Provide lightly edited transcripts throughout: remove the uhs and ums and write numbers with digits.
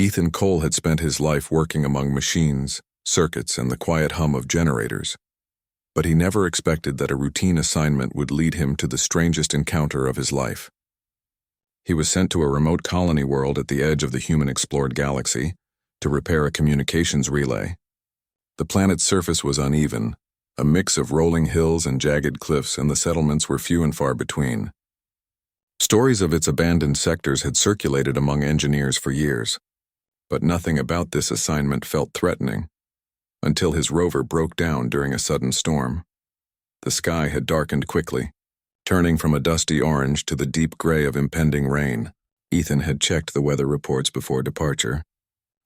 Ethan Cole had spent his life working among machines, circuits, and the quiet hum of generators. But he never expected that a routine assignment would lead him to the strangest encounter of his life. He was sent to a remote colony world at the edge of the human-explored galaxy to repair a communications relay. The planet's surface was uneven, a mix of rolling hills and jagged cliffs, and the settlements were few and far between. Stories of its abandoned sectors had circulated among engineers for years, but nothing about this assignment felt threatening, until his rover broke down during a sudden storm. The sky had darkened quickly, turning from a dusty orange to the deep gray of impending rain. Ethan had checked the weather reports before departure.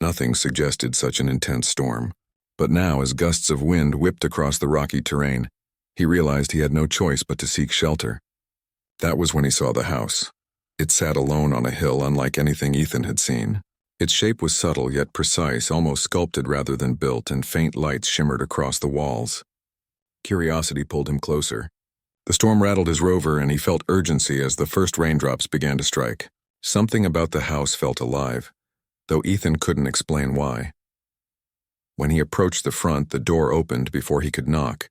Nothing suggested such an intense storm, but now, as gusts of wind whipped across the rocky terrain, he realized he had no choice but to seek shelter. That was when he saw the house. It sat alone on a hill unlike anything Ethan had seen. Its shape was subtle yet precise, almost sculpted rather than built, and faint lights shimmered across the walls. Curiosity pulled him closer. The storm rattled his rover, and he felt urgency as the first raindrops began to strike. Something about the house felt alive, though Ethan couldn't explain why. When he approached the front, the door opened before he could knock.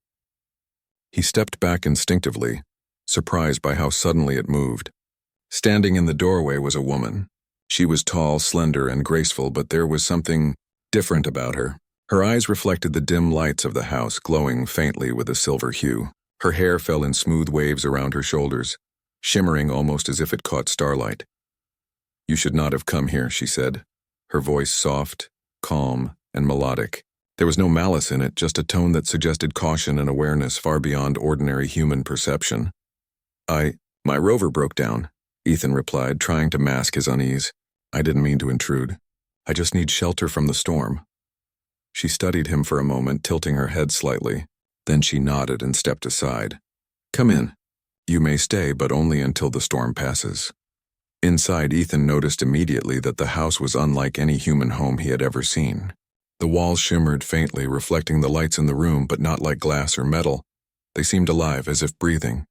He stepped back instinctively, surprised by how suddenly it moved. Standing in the doorway was a woman. She was tall, slender, and graceful, but there was something different about her. Her eyes reflected the dim lights of the house, glowing faintly with a silver hue. Her hair fell in smooth waves around her shoulders, shimmering almost as if it caught starlight. "You should not have come here," she said, her voice soft, calm, and melodic. There was no malice in it, just a tone that suggested caution and awareness far beyond ordinary human perception. My rover broke down," Ethan replied, trying to mask his unease. "I didn't mean to intrude. I just need shelter from the storm." She studied him for a moment, tilting her head slightly. Then she nodded and stepped aside. "Come in. You may stay, but only until the storm passes." Inside, Ethan noticed immediately that the house was unlike any human home he had ever seen. The walls shimmered faintly, reflecting the lights in the room, but not like glass or metal. They seemed alive, as if breathing.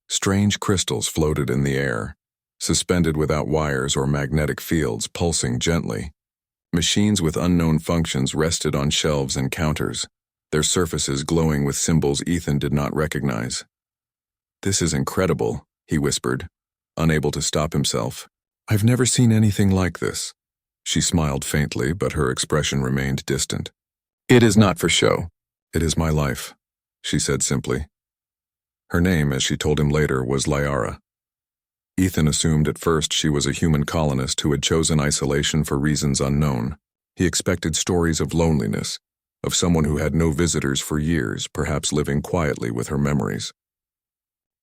Strange crystals floated in the air, suspended without wires or magnetic fields, pulsing gently. Machines with unknown functions rested on shelves and counters, their surfaces glowing with symbols Ethan did not recognize. "This is incredible," he whispered, unable to stop himself. "I've never seen anything like this." She smiled faintly, but her expression remained distant. "It is not for show. It is my life," she said simply. Her name, as she told him later, was Liara. Ethan assumed at first she was a human colonist who had chosen isolation for reasons unknown. He expected stories of loneliness, of someone who had no visitors for years, perhaps living quietly with her memories.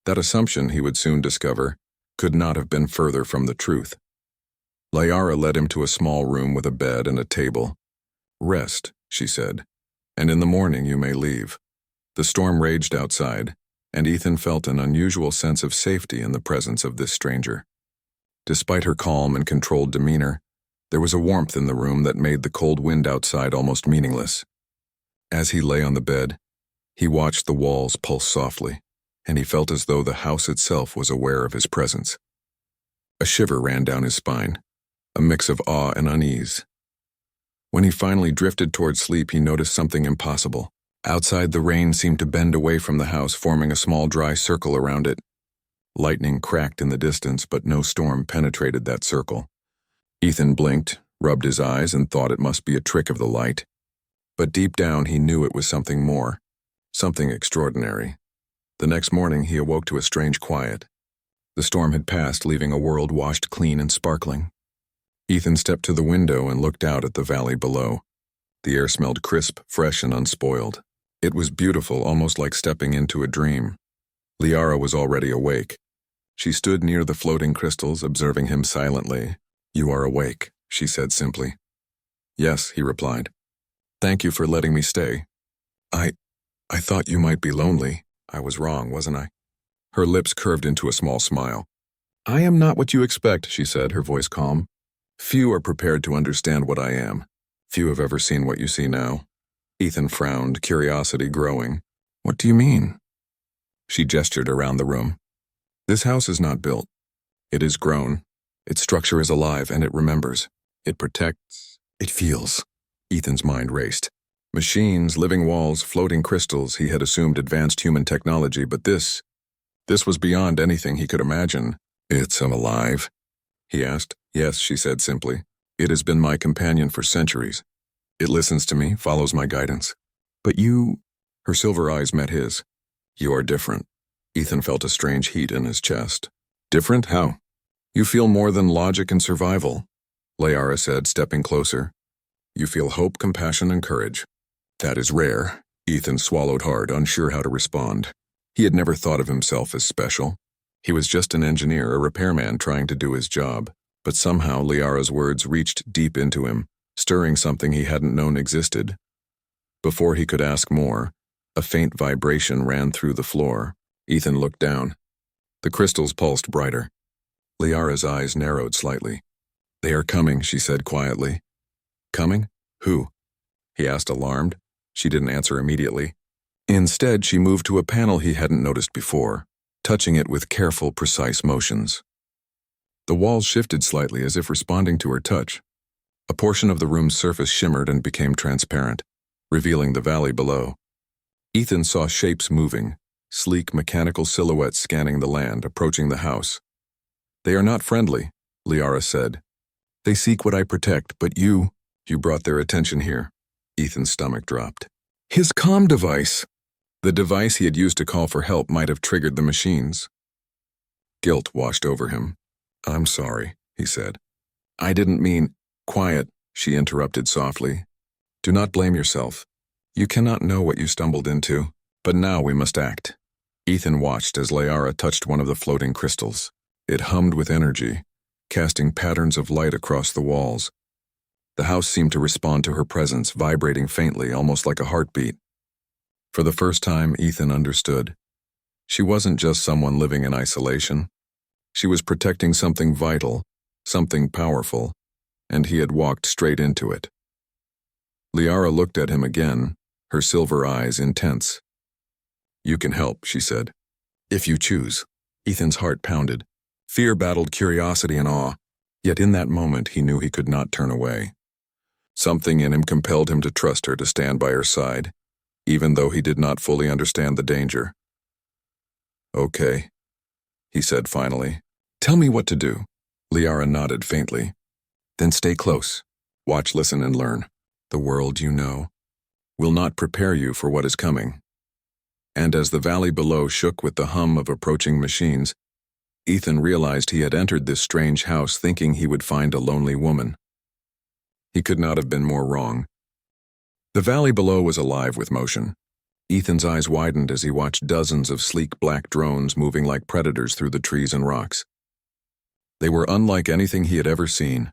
That assumption, he would soon discover, could not have been further from the truth. Liara led him to a small room with a bed and a table. "Rest," she said, "and in the morning you may leave." The storm raged outside, and Ethan felt an unusual sense of safety in the presence of this stranger. Despite her calm and controlled demeanor, there was a warmth in the room that made the cold wind outside almost meaningless. As he lay on the bed, he watched the walls pulse softly, and he felt as though the house itself was aware of his presence. A shiver ran down his spine, a mix of awe and unease. When he finally drifted toward sleep, he noticed something impossible. Outside, the rain seemed to bend away from the house, forming a small dry circle around it. Lightning cracked in the distance, but no storm penetrated that circle. Ethan blinked, rubbed his eyes, and thought it must be a trick of the light. But deep down, he knew it was something more, something extraordinary. The next morning, he awoke to a strange quiet. The storm had passed, leaving a world washed clean and sparkling. Ethan stepped to the window and looked out at the valley below. The air smelled crisp, fresh, and unspoiled. It was beautiful, almost like stepping into a dream. Liara was already awake. She stood near the floating crystals, observing him silently. "You are awake," she said simply. "Yes," he replied. "Thank you for letting me stay. I thought you might be lonely. I was wrong, wasn't I?" Her lips curved into a small smile. "I am not what you expect," she said, her voice calm. "Few are prepared to understand what I am. Few have ever seen what you see now." Ethan frowned, curiosity growing. "What do you mean?" She gestured around the room. "This house is not built. It is grown. Its structure is alive, and it remembers. It protects. It feels. Ethan's mind raced. Machines, living walls, floating crystals, he had assumed advanced human technology, but this was beyond anything he could imagine. It's alive? He asked. Yes, she said simply. It has been my companion for centuries. It listens to me, follows my guidance. But you... Her silver eyes met his. You are different. Ethan felt a strange heat in his chest. Different? How? You feel more than logic and survival, Liara said, stepping closer. You feel hope, compassion, and courage. That is rare. Ethan swallowed hard, unsure how to respond. He had never thought of himself as special. He was just an engineer, a repairman trying to do his job. But somehow Liara's words reached deep into him, stirring something he hadn't known existed. Before he could ask more, a faint vibration ran through the floor. Ethan looked down. The crystals pulsed brighter. Liara's eyes narrowed slightly. They are coming, she said quietly. Coming? Who? He asked, alarmed. She didn't answer immediately. Instead, she moved to a panel he hadn't noticed before, touching it with careful, precise motions. The walls shifted slightly as if responding to her touch. A portion of the room's surface shimmered and became transparent, revealing the valley below. Ethan saw shapes moving, sleek mechanical silhouettes scanning the land, approaching the house. They are not friendly, Liara said. They seek what I protect, but you brought their attention here. Ethan's stomach dropped. His comm device! The device he had used to call for help might have triggered the machines. Guilt washed over him. I'm sorry, he said. I didn't mean... Quiet, she interrupted softly. Do not blame yourself. You cannot know what you stumbled into, but now we must act. Ethan watched as Liara touched one of the floating crystals. It hummed with energy, casting patterns of light across the walls. The house seemed to respond to her presence, vibrating faintly, almost like a heartbeat. For the first time, Ethan understood. She wasn't just someone living in isolation. She was protecting something vital, something powerful, and he had walked straight into it. Liara looked at him again, her silver eyes intense. You can help, she said. If you choose. Ethan's heart pounded. Fear battled curiosity and awe, yet in that moment he knew he could not turn away. Something in him compelled him to trust her, to stand by her side, even though he did not fully understand the danger. Okay, he said finally. Tell me what to do. Liara nodded faintly. Then stay close. Watch, listen, and learn. The world you know will not prepare you for what is coming. And as the valley below shook with the hum of approaching machines, Ethan realized he had entered this strange house thinking he would find a lonely woman. He could not have been more wrong. The valley below was alive with motion. Ethan's eyes widened as he watched dozens of sleek black drones moving like predators through the trees and rocks. They were unlike anything he had ever seen.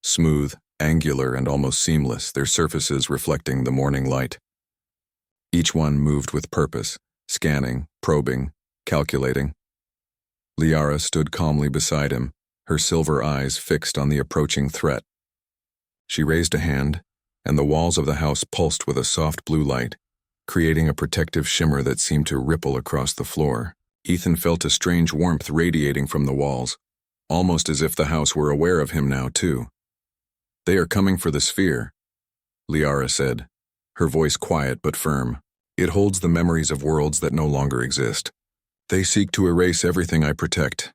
Smooth, angular, and almost seamless, their surfaces reflecting the morning light. Each one moved with purpose, scanning, probing, calculating. Liara stood calmly beside him, her silver eyes fixed on the approaching threat. She raised a hand, and the walls of the house pulsed with a soft blue light, creating a protective shimmer that seemed to ripple across the floor. Ethan felt a strange warmth radiating from the walls, almost as if the house were aware of him now, too. They are coming for the sphere, Liara said, her voice quiet but firm. It holds the memories of worlds that no longer exist. They seek to erase everything I protect.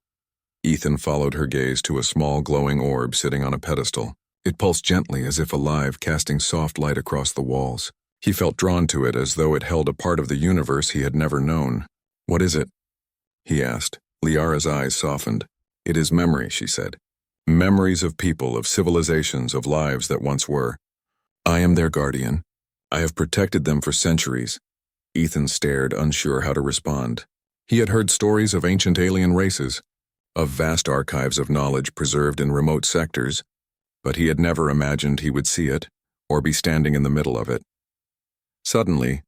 Ethan followed her gaze to a small glowing orb sitting on a pedestal. It pulsed gently as if alive, casting soft light across the walls. He felt drawn to it as though it held a part of the universe he had never known. What is it? He asked. Liara's eyes softened. It is memory, she said. Memories of people, of civilizations, of lives that once were. I am their guardian. I have protected them for centuries. Ethan stared, unsure how to respond. He had heard stories of ancient alien races, of vast archives of knowledge preserved in remote sectors, but he had never imagined he would see it, or be standing in the middle of it. Suddenly,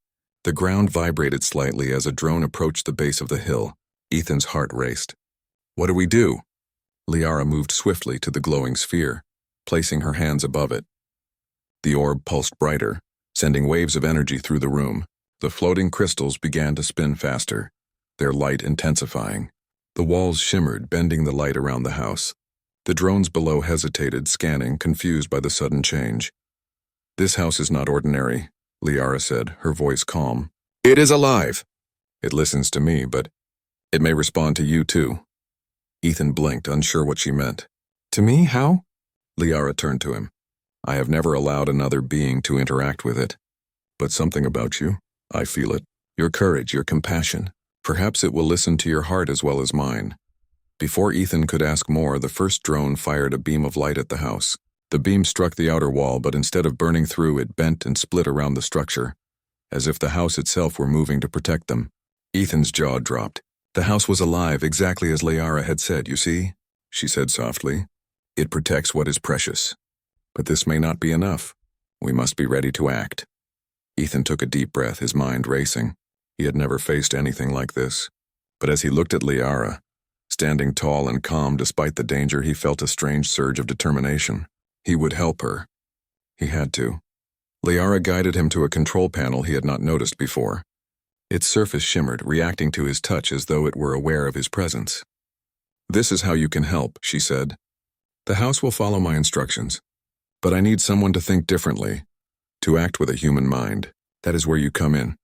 the ground vibrated slightly as a drone approached the base of the hill. Ethan's heart raced. What do we do? Liara moved swiftly to the glowing sphere, placing her hands above it. The orb pulsed brighter, sending waves of energy through the room. The floating crystals began to spin faster, their light intensifying. The walls shimmered, bending the light around the house. The drones below hesitated, scanning, confused by the sudden change. "This house is not ordinary," Liara said, her voice calm. "It is alive. It listens to me, but it may respond to you too." Ethan blinked, unsure what she meant. "To me? How?" Liara turned to him. "I have never allowed another being to interact with it. But something about you, I feel it. Your courage, your compassion. Perhaps it will listen to your heart as well as mine." Before Ethan could ask more, the first drone fired a beam of light at the house. The beam struck the outer wall, but instead of burning through, it bent and split around the structure, as if the house itself were moving to protect them. Ethan's jaw dropped. The house was alive, exactly as Liara had said, "You see?" she said softly. "It protects what is precious. But this may not be enough. We must be ready to act." Ethan took a deep breath, his mind racing. He had never faced anything like this. But as he looked at Liara, standing tall and calm despite the danger, he felt a strange surge of determination. He would help her. He had to. Liara guided him to a control panel he had not noticed before. Its surface shimmered, reacting to his touch as though it were aware of his presence. "This is how you can help," she said. "The house will follow my instructions. But I need someone to think differently, to act with a human mind. That is where you come in."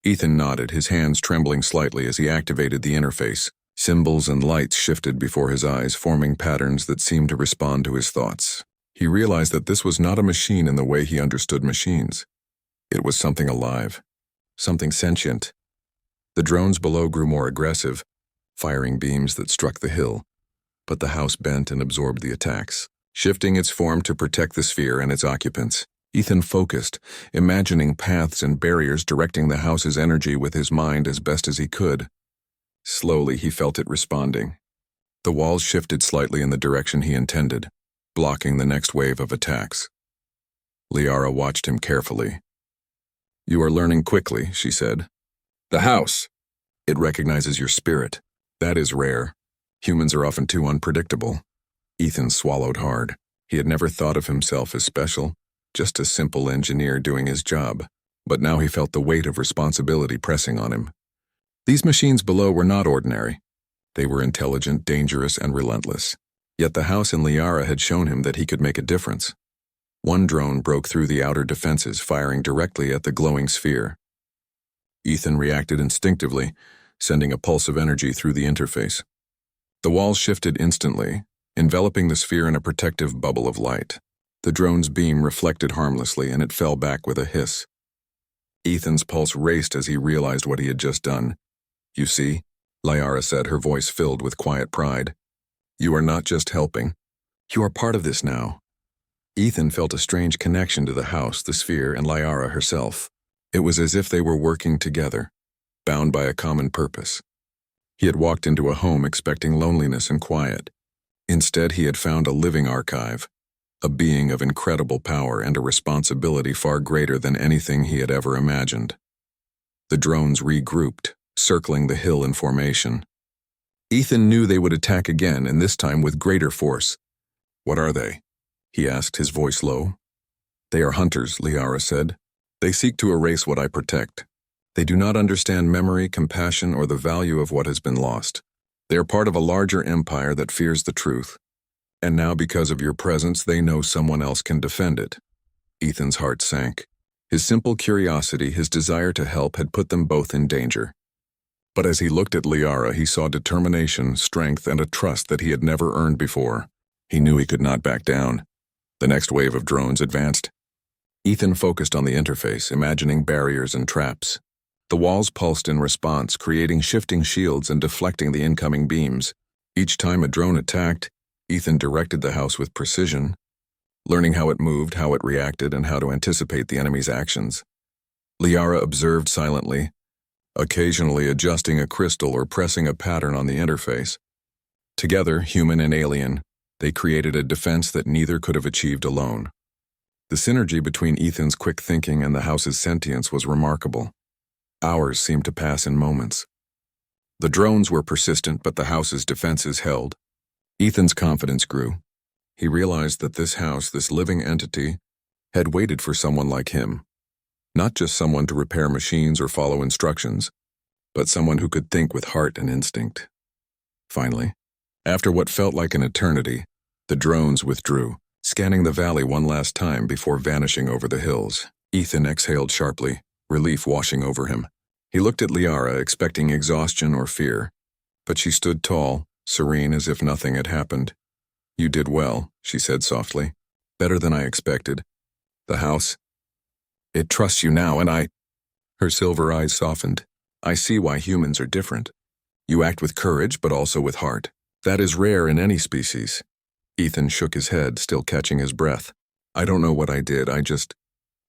Ethan nodded, his hands trembling slightly as he activated the interface. Symbols and lights shifted before his eyes, forming patterns that seemed to respond to his thoughts. He realized that this was not a machine in the way he understood machines. It was something alive, something sentient. The drones below grew more aggressive, firing beams that struck the hill, but the house bent and absorbed the attacks, shifting its form to protect the sphere and its occupants. Ethan focused, imagining paths and barriers directing the house's energy with his mind as best as he could. Slowly, he felt it responding. The walls shifted slightly in the direction he intended, blocking the next wave of attacks. Liara watched him carefully. "You are learning quickly," she said. "The house. It recognizes your spirit. That is rare. Humans are often too unpredictable." Ethan swallowed hard. He had never thought of himself as special, just a simple engineer doing his job. But now he felt the weight of responsibility pressing on him. These machines below were not ordinary. They were intelligent, dangerous, and relentless. Yet the house in Liara had shown him that he could make a difference. One drone broke through the outer defenses, firing directly at the glowing sphere. Ethan reacted instinctively, sending a pulse of energy through the interface. The walls shifted instantly, enveloping the sphere in a protective bubble of light. The drone's beam reflected harmlessly, and it fell back with a hiss. Ethan's pulse raced as he realized what he had just done. "You see," Liara said, her voice filled with quiet pride. "You are not just helping. You are part of this now." Ethan felt a strange connection to the house, the sphere, and Liara herself. It was as if they were working together, bound by a common purpose. He had walked into a home expecting loneliness and quiet. Instead, he had found a living archive, a being of incredible power and a responsibility far greater than anything he had ever imagined. The drones regrouped, circling the hill in formation. Ethan knew they would attack again, and this time with greater force. "What are they?" he asked, his voice low. "They are hunters," Liara said. "They seek to erase what I protect. They do not understand memory, compassion, or the value of what has been lost. They are part of a larger empire that fears the truth. And now, because of your presence, they know someone else can defend it." Ethan's heart sank. His simple curiosity, his desire to help, had put them both in danger. But as he looked at Liara, he saw determination, strength, and a trust that he had never earned before. He knew he could not back down. The next wave of drones advanced. Ethan focused on the interface, imagining barriers and traps. The walls pulsed in response, creating shifting shields and deflecting the incoming beams. Each time a drone attacked, Ethan directed the house with precision, learning how it moved, how it reacted, and how to anticipate the enemy's actions. Liara observed silently, occasionally adjusting a crystal or pressing a pattern on the interface. Together, human and alien, they created a defense that neither could have achieved alone. The synergy between Ethan's quick thinking and the house's sentience was remarkable. Hours seemed to pass in moments. The drones were persistent, but the house's defenses held. Ethan's confidence grew. He realized that this house, this living entity, had waited for someone like him. Not just someone to repair machines or follow instructions, but someone who could think with heart and instinct. Finally, After what felt like an eternity, the drones withdrew, scanning the valley one last time before vanishing over the hills. Ethan exhaled sharply, relief washing over him. He looked at Liara, expecting exhaustion or fear, but she stood tall, serene as if nothing had happened. "You did well," she said softly. "Better than I expected. The house, it trusts you now, and I—" Her silver eyes softened. "I see why humans are different. You act with courage, but also with heart. That is rare in any species." Ethan shook his head, still catching his breath. "I don't know what I did, I just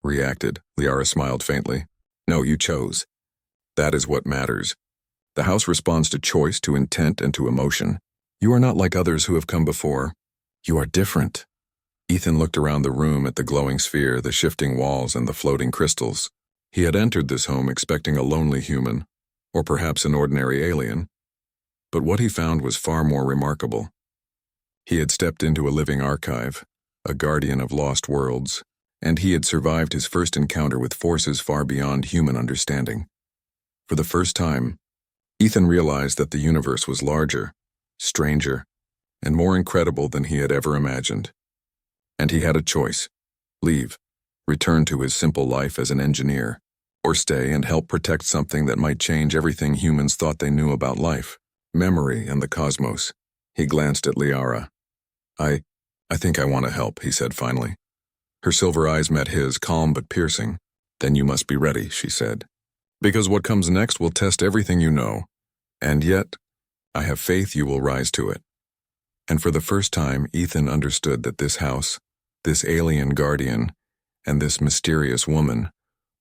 reacted." Liara smiled faintly. "No, you chose. That is what matters. The house responds to choice, to intent, and to emotion. You are not like others who have come before. You are different." Ethan looked around the room at the glowing sphere, the shifting walls, and the floating crystals. He had entered this home expecting a lonely human, or perhaps an ordinary alien. But what he found was far more remarkable. He had stepped into a living archive, a guardian of lost worlds, and he had survived his first encounter with forces far beyond human understanding. For the first time, Ethan realized that the universe was larger, stranger, and more incredible than he had ever imagined. And he had a choice: leave, return to his simple life as an engineer, or stay and help protect something that might change everything humans thought they knew about life, memory, and the cosmos. He glanced at Liara. I think I want to help," he said finally. Her silver eyes met his, calm but piercing. "Then you must be ready," she said. "Because what comes next will test everything you know. And yet, I have faith you will rise to it." And for the first time, Ethan understood that this house, this alien guardian, and this mysterious woman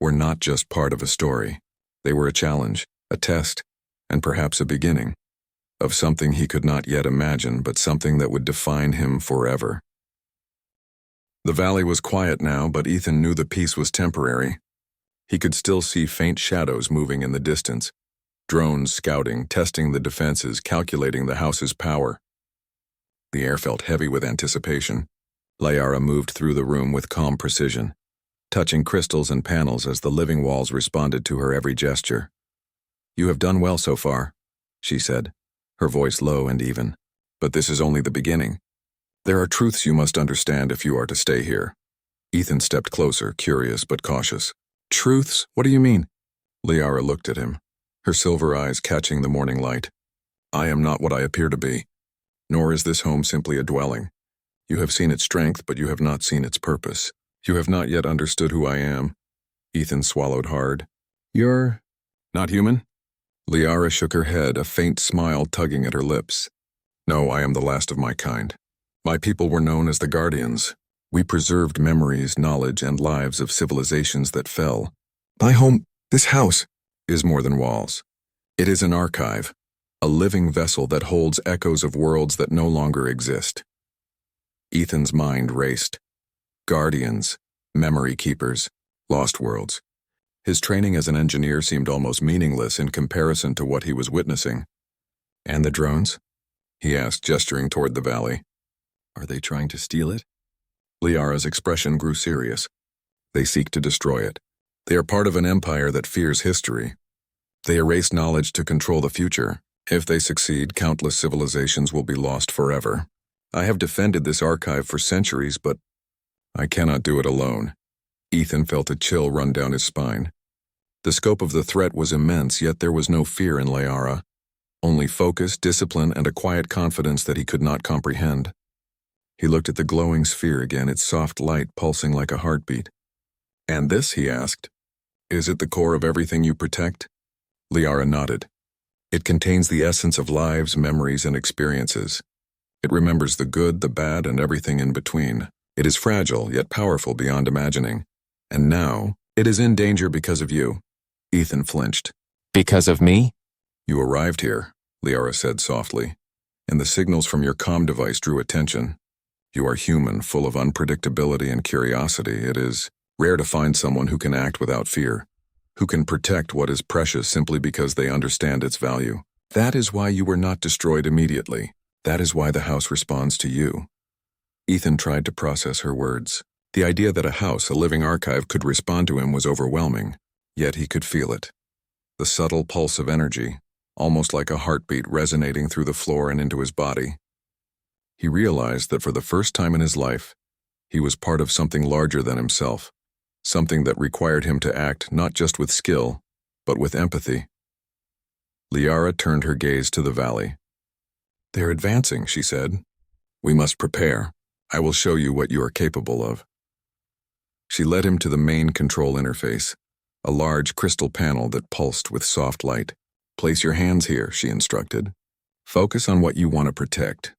were not just part of a story. They were a challenge, a test, and perhaps a beginning of something he could not yet imagine, but something that would define him forever. The valley was quiet now, but Ethan knew the peace was temporary. He could still see faint shadows moving in the distance, drones scouting, testing the defenses, calculating the house's power. The air felt heavy with anticipation. Liara moved through the room with calm precision, touching crystals and panels as the living walls responded to her every gesture. "You have done well so far," she said, her voice low and even. "But this is only the beginning. There are truths you must understand if you are to stay here." Ethan stepped closer, curious but cautious. "Truths? What do you mean?" Liara looked at him, her silver eyes catching the morning light. "I am not what I appear to be, nor is this home simply a dwelling. You have seen its strength, but you have not seen its purpose. You have not yet understood who I am." Ethan swallowed hard. "You're not human?" Liara shook her head, a faint smile tugging at her lips. "No, I am the last of my kind. My people were known as the Guardians. We preserved memories, knowledge, and lives of civilizations that fell. My home, this house, is more than walls. It is an archive, a living vessel that holds echoes of worlds that no longer exist." Ethan's mind raced. Guardians, memory keepers, lost worlds. His training as an engineer seemed almost meaningless in comparison to what he was witnessing. "And the drones?" he asked, gesturing toward the valley. "Are they trying to steal it?" Liara's expression grew serious. "They seek to destroy it. They are part of an empire that fears history. They erase knowledge to control the future. If they succeed, countless civilizations will be lost forever. I have defended this archive for centuries, but I cannot do it alone." Ethan felt a chill run down his spine. The scope of the threat was immense, yet there was no fear in Liara. Only focus, discipline, and a quiet confidence that he could not comprehend. He looked at the glowing sphere again, its soft light pulsing like a heartbeat. "And this," he asked, "is it the core of everything you protect?" Liara nodded. "It contains the essence of lives, memories, and experiences. It remembers the good, the bad, and everything in between. It is fragile, yet powerful beyond imagining. And now, it is in danger because of you." Ethan flinched. "Because of me?" "You arrived here," Liara said softly, "and the signals from your comm device drew attention. You are human, full of unpredictability and curiosity. It is rare to find someone who can act without fear, who can protect what is precious simply because they understand its value. That is why you were not destroyed immediately. That is why the house responds to you." Ethan tried to process her words. The idea that a house, a living archive, could respond to him was overwhelming, yet he could feel it. The subtle pulse of energy, almost like a heartbeat resonating through the floor and into his body. He realized that for the first time in his life, he was part of something larger than himself, something that required him to act not just with skill, but with empathy. Liara turned her gaze to the valley. "They're advancing," she said. "We must prepare. I will show you what you are capable of." She led him to the main control interface, a large crystal panel that pulsed with soft light. "Place your hands here," she instructed. "Focus on what you want to protect.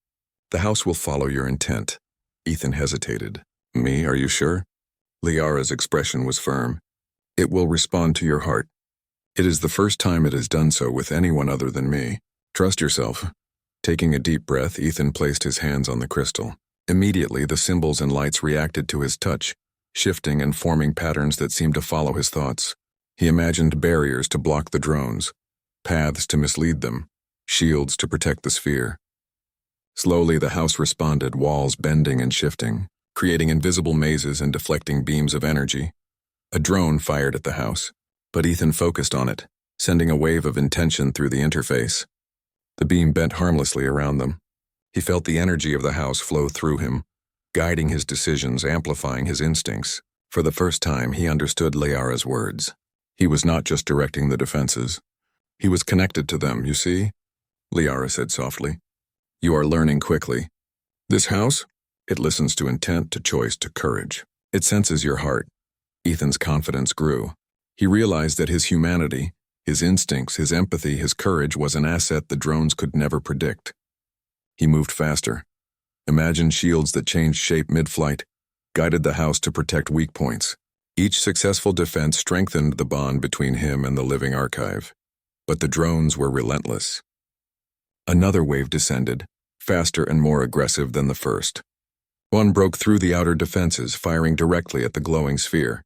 The house will follow your intent." Ethan hesitated. "Me, are you sure?" Liara's expression was firm. "It will respond to your heart. It is the first time it has done so with anyone other than me. Trust yourself." Taking a deep breath, Ethan placed his hands on the crystal. Immediately, the symbols and lights reacted to his touch, shifting and forming patterns that seemed to follow his thoughts. He imagined barriers to block the drones, paths to mislead them, shields to protect the sphere. Slowly, the house responded, walls bending and shifting, creating invisible mazes and deflecting beams of energy. A drone fired at the house, but Ethan focused on it, sending a wave of intention through the interface. The beam bent harmlessly around them. He felt the energy of the house flow through him, guiding his decisions, amplifying his instincts. For the first time, he understood Liara's words. He was not just directing the defenses. He was connected to them, you see? Liara said softly. "You are learning quickly. This house, it listens to intent, to choice, to courage. It senses your heart." Ethan's confidence grew. He realized that his humanity, his instincts, his empathy, his courage was an asset the drones could never predict. He moved faster. Imagined shields that changed shape mid-flight, guided the house to protect weak points. Each successful defense strengthened the bond between him and the living archive. But the drones were relentless. Another wave descended, faster and more aggressive than the first. One broke through the outer defenses, firing directly at the glowing sphere.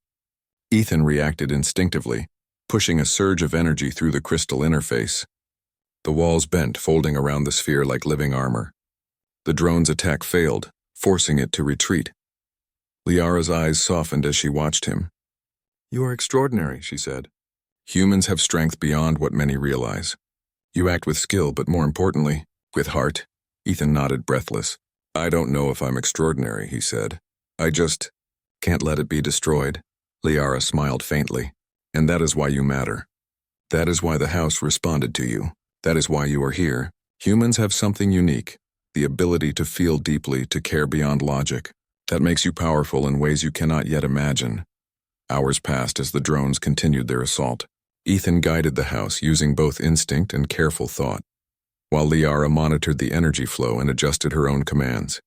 Ethan reacted instinctively, pushing a surge of energy through the crystal interface. The walls bent, folding around the sphere like living armor. The drone's attack failed, forcing it to retreat. Liara's eyes softened as she watched him. "You are extraordinary," she said. "Humans have strength beyond what many realize. You act with skill, but more importantly, with heart." Ethan nodded, breathless. "I don't know if I'm extraordinary," he said. "I just can't let it be destroyed." Liara smiled faintly. "And that is why you matter. That is why the house responded to you. That is why you are here. Humans have something unique, the ability to feel deeply, to care beyond logic. That makes you powerful in ways you cannot yet imagine." Hours passed as the drones continued their assault. Ethan guided the house using both instinct and careful thought, while Liara monitored the energy flow and adjusted her own commands.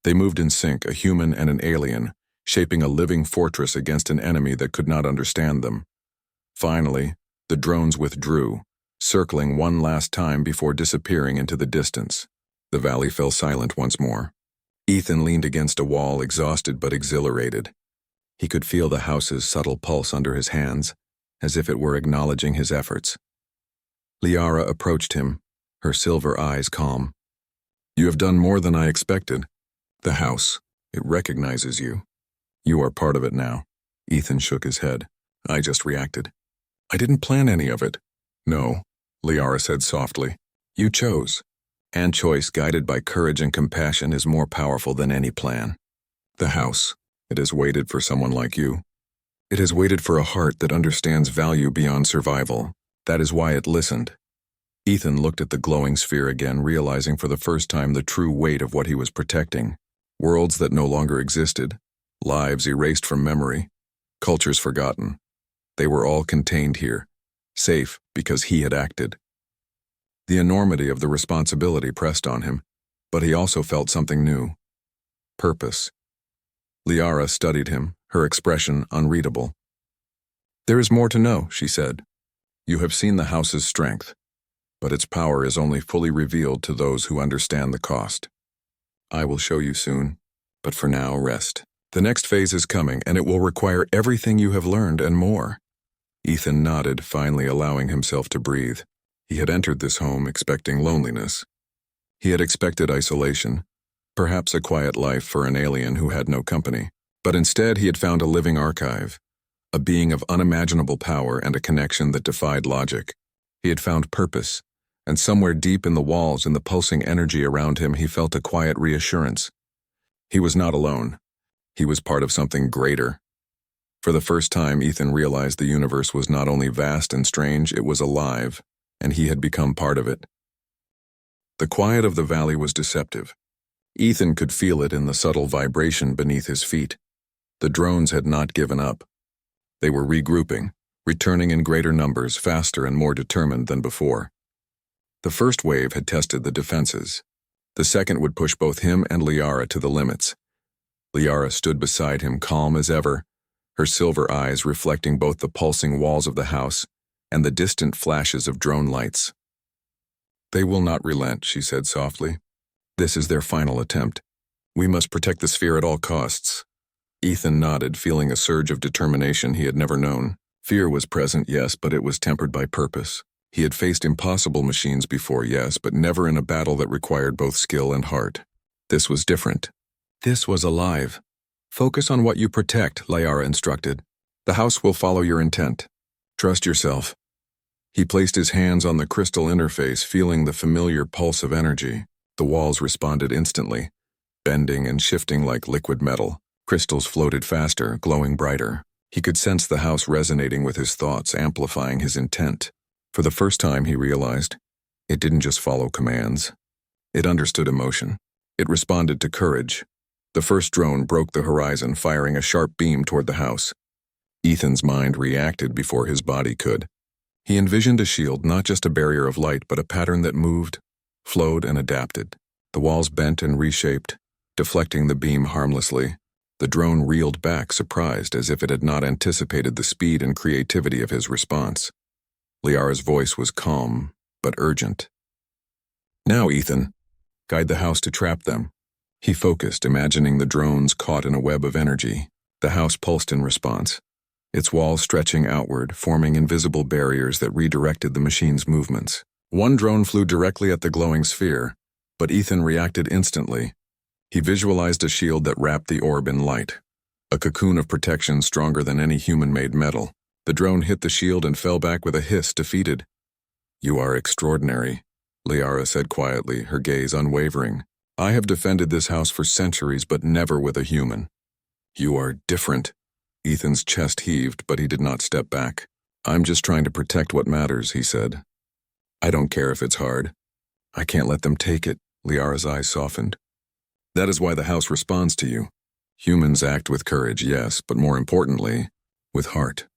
They moved in sync, a human and an alien, shaping a living fortress against an enemy that could not understand them. Finally, the drones withdrew, circling one last time before disappearing into the distance. The valley fell silent once more. Ethan leaned against a wall, exhausted but exhilarated. He could feel the house's subtle pulse under his hands, as if it were acknowledging his efforts. Liara approached him, her silver eyes calm. "You have done more than I expected. The house, it recognizes you. You are part of it now." Ethan shook his head. "I just reacted. I didn't plan any of it." "No," Liara said softly. "You chose. And choice, guided by courage and compassion, is more powerful than any plan. The house, it has waited for someone like you. It has waited for a heart that understands value beyond survival. That is why it listened." Ethan looked at the glowing sphere again, realizing for the first time the true weight of what he was protecting. Worlds that no longer existed, lives erased from memory, cultures forgotten. They were all contained here, safe because he had acted. The enormity of the responsibility pressed on him, but he also felt something new. Purpose. Liara studied him, her expression unreadable. "There is more to know," she said. "You have seen the house's strength, but its power is only fully revealed to those who understand the cost. I will show you soon, but for now, rest. The next phase is coming, and it will require everything you have learned and more." Ethan nodded, finally allowing himself to breathe. He had entered this home expecting loneliness. He had expected isolation, perhaps a quiet life for an alien who had no company. But instead he had found a living archive, a being of unimaginable power and a connection that defied logic. He had found purpose, and somewhere deep in the walls and the pulsing energy around him he felt a quiet reassurance. He was not alone. He was part of something greater. For the first time, Ethan realized the universe was not only vast and strange, it was alive, and he had become part of it. The quiet of the valley was deceptive. Ethan could feel it in the subtle vibration beneath his feet. The drones had not given up. They were regrouping, returning in greater numbers, faster and more determined than before. The first wave had tested the defenses. The second would push both him and Liara to the limits. Liara stood beside him, calm as ever, her silver eyes reflecting both the pulsing walls of the house and the distant flashes of drone lights. "They will not relent," she said softly. "This is their final attempt. We must protect the sphere at all costs." Ethan nodded, feeling a surge of determination he had never known. Fear was present, yes, but it was tempered by purpose. He had faced impossible machines before, yes, but never in a battle that required both skill and heart. This was different. This was alive. "Focus on what you protect," Liara instructed. "The house will follow your intent. Trust yourself." He placed his hands on the crystal interface, feeling the familiar pulse of energy. The walls responded instantly, bending and shifting like liquid metal. Crystals floated faster, glowing brighter. He could sense the house resonating with his thoughts, amplifying his intent. For the first time, he realized, it didn't just follow commands. It understood emotion. It responded to courage. The first drone broke the horizon, firing a sharp beam toward the house. Ethan's mind reacted before his body could. He envisioned a shield, not just a barrier of light, but a pattern that moved, flowed, and adapted. The walls bent and reshaped, deflecting the beam harmlessly. The drone reeled back, surprised, as if it had not anticipated the speed and creativity of his response. Liara's voice was calm, but urgent. "Now, Ethan, guide the house to trap them." He focused, imagining the drones caught in a web of energy. The house pulsed in response, its walls stretching outward, forming invisible barriers that redirected the machine's movements. One drone flew directly at the glowing sphere, but Ethan reacted instantly. He visualized a shield that wrapped the orb in light, a cocoon of protection stronger than any human-made metal. The drone hit the shield and fell back with a hiss, defeated. "You are extraordinary," Liara said quietly, her gaze unwavering. "I have defended this house for centuries, but never with a human." "You are different." Ethan's chest heaved, but he did not step back. "I'm just trying to protect what matters," he said. "I don't care if it's hard. I can't let them take it." Liara's eyes softened. "That is why the house responds to you. Humans act with courage, yes, but more importantly, with heart.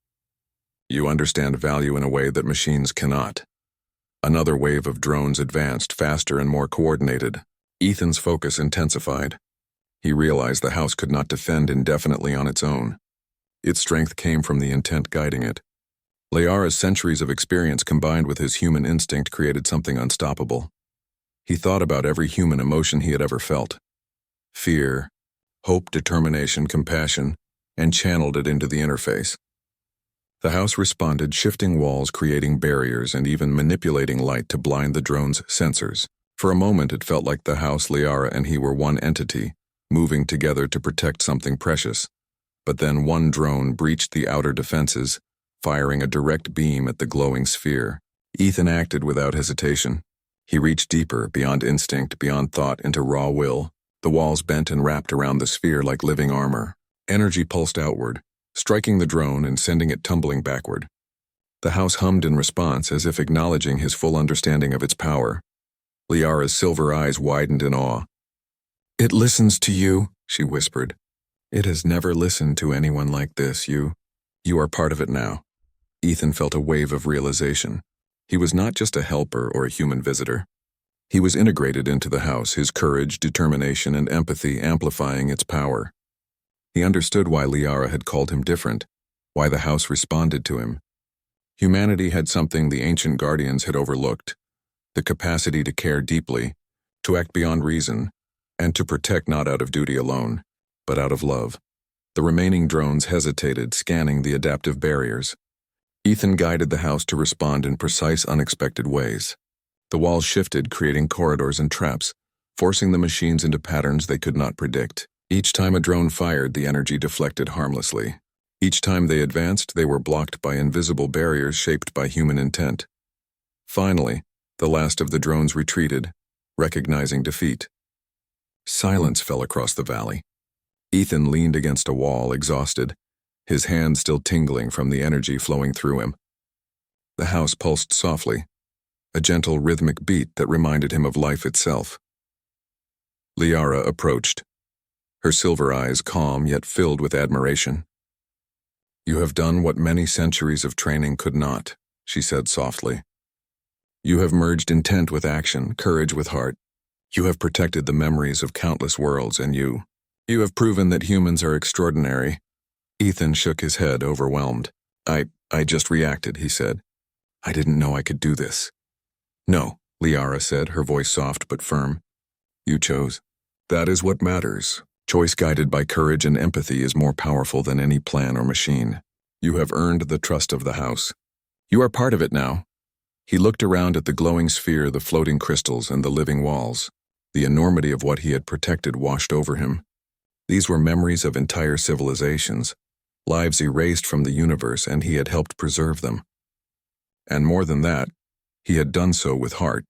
You understand value in a way that machines cannot." Another wave of drones advanced, faster and more coordinated. Ethan's focus intensified. He realized the house could not defend indefinitely on its own. Its strength came from the intent guiding it. Liara's centuries of experience combined with his human instinct created something unstoppable. He thought about every human emotion he had ever felt. Fear, hope, determination, compassion, and channeled it into the interface. The house responded, shifting walls, creating barriers, and even manipulating light to blind the drone's sensors. For a moment, it felt like the house, Liara, and he were one entity, moving together to protect something precious. But then one drone breached the outer defenses, firing a direct beam at the glowing sphere. Ethan acted without hesitation. He reached deeper, beyond instinct, beyond thought, into raw will. The walls bent and wrapped around the sphere like living armor. Energy pulsed outward, striking the drone and sending it tumbling backward. The house hummed in response, as if acknowledging his full understanding of its power. Liara's silver eyes widened in awe. "It listens to you," she whispered. "It has never listened to anyone like this. You are part of it now." Ethan felt a wave of realization. He was not just a helper or a human visitor. He was integrated into the house, his courage, determination, and empathy amplifying its power. He understood why Liara had called him different, why the house responded to him. Humanity had something the ancient guardians had overlooked: the capacity to care deeply, to act beyond reason, and to protect not out of duty alone, but out of love. The remaining drones hesitated, scanning the adaptive barriers. Ethan guided the house to respond in precise, unexpected ways. The walls shifted, creating corridors and traps, forcing the machines into patterns they could not predict. Each time a drone fired, the energy deflected harmlessly. Each time they advanced, they were blocked by invisible barriers shaped by human intent. Finally, The last of the drones retreated, recognizing defeat. Silence fell across the valley. Ethan leaned against a wall, exhausted, his hands still tingling from the energy flowing through him. The house pulsed softly, a gentle rhythmic beat that reminded him of life itself. Liara approached, her silver eyes calm yet filled with admiration. "You have done what many centuries of training could not," she said softly. "You have merged intent with action, courage with heart. You have protected the memories of countless worlds, and you have proven that humans are extraordinary." Ethan shook his head, overwhelmed. I just reacted," he said. "I didn't know I could do this." "No," Liara said, her voice soft but firm. "You chose. That is what matters. Choice guided by courage and empathy is more powerful than any plan or machine. You have earned the trust of the house. You are part of it now." He looked around at the glowing sphere, the floating crystals, and the living walls. The enormity of what he had protected washed over him. These were memories of entire civilizations, lives erased from the universe, and he had helped preserve them. And more than that, he had done so with heart,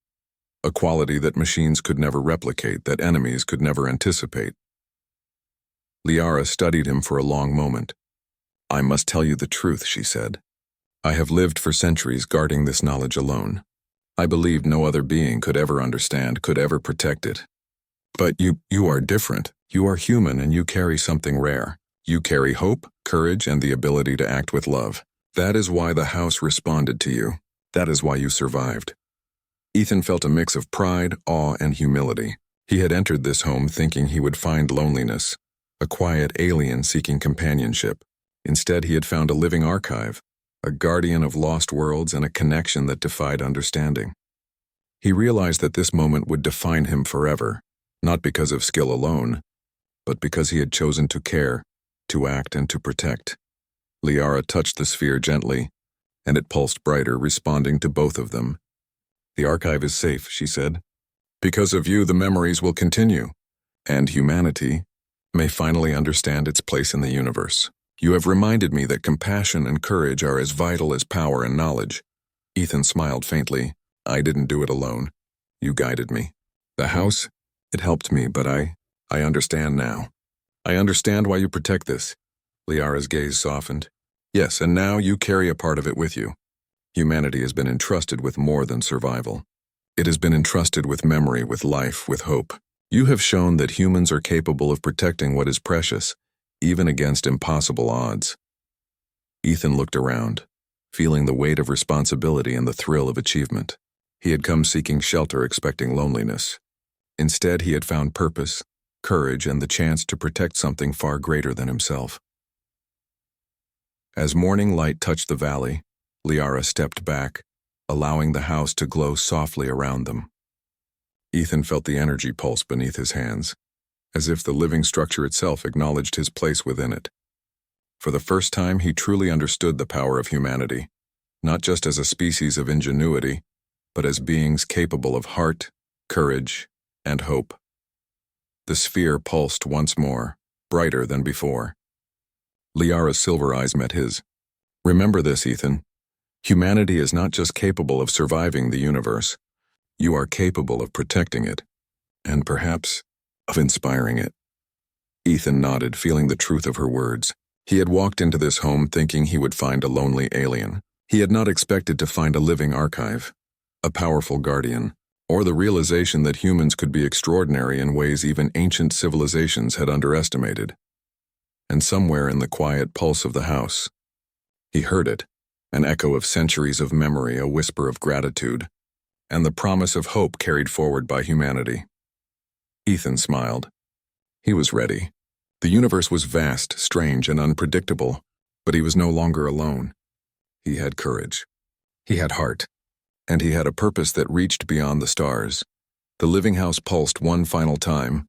a quality that machines could never replicate, that enemies could never anticipate. Liara studied him for a long moment. "I must tell you the truth," she said. "I have lived for centuries guarding this knowledge alone. I believed no other being could ever understand, could ever protect it. But you are different. You are human, and you carry something rare. You carry hope, courage, and the ability to act with love. That is why the house responded to you. That is why you survived." Ethan felt a mix of pride, awe, and humility. He had entered this home thinking he would find loneliness, a quiet alien seeking companionship. Instead, he had found a living archive, a guardian of lost worlds, and a connection that defied understanding. He realized that this moment would define him forever, not because of skill alone, but because he had chosen to care, to act, and to protect. Liara touched the sphere gently, and it pulsed brighter, responding to both of them. "The archive is safe," she said. "Because of you, the memories will continue, and humanity may finally understand its place in the universe. You have reminded me that compassion and courage are as vital as power and knowledge." Ethan smiled faintly. "I didn't do it alone. You guided me. The house, it helped me, but I understand now. I understand why you protect this." Liara's gaze softened. "Yes, and now you carry a part of it with you. Humanity has been entrusted with more than survival. It has been entrusted with memory, with life, with hope. You have shown that humans are capable of protecting what is precious, even against impossible odds." Ethan looked around, feeling the weight of responsibility and the thrill of achievement. He had come seeking shelter, expecting loneliness. Instead, he had found purpose, courage, and the chance to protect something far greater than himself. As morning light touched the valley, Liara stepped back, allowing the house to glow softly around them. Ethan felt the energy pulse beneath his hands, as if the living structure itself acknowledged his place within it. For the first time, he truly understood the power of humanity, not just as a species of ingenuity, but as beings capable of heart, courage, and hope. The sphere pulsed once more, brighter than before. Liara's silver eyes met his. "Remember this, Ethan. Humanity is not just capable of surviving the universe. You are capable of protecting it, and perhaps of inspiring it." Ethan nodded, feeling the truth of her words. He had walked into this home thinking he would find a lonely alien. He had not expected to find a living archive, a powerful guardian, or the realization that humans could be extraordinary in ways even ancient civilizations had underestimated. And somewhere in the quiet pulse of the house, he heard it, an echo of centuries of memory, a whisper of gratitude, and the promise of hope carried forward by humanity. Ethan smiled. He was ready. The universe was vast, strange, and unpredictable, but he was no longer alone. He had courage. He had heart. And he had a purpose that reached beyond the stars. The living house pulsed one final time,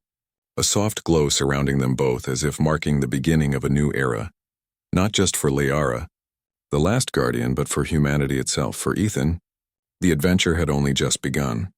a soft glow surrounding them both as if marking the beginning of a new era. Not just for Liara, the last guardian, but for humanity itself. For Ethan, the adventure had only just begun.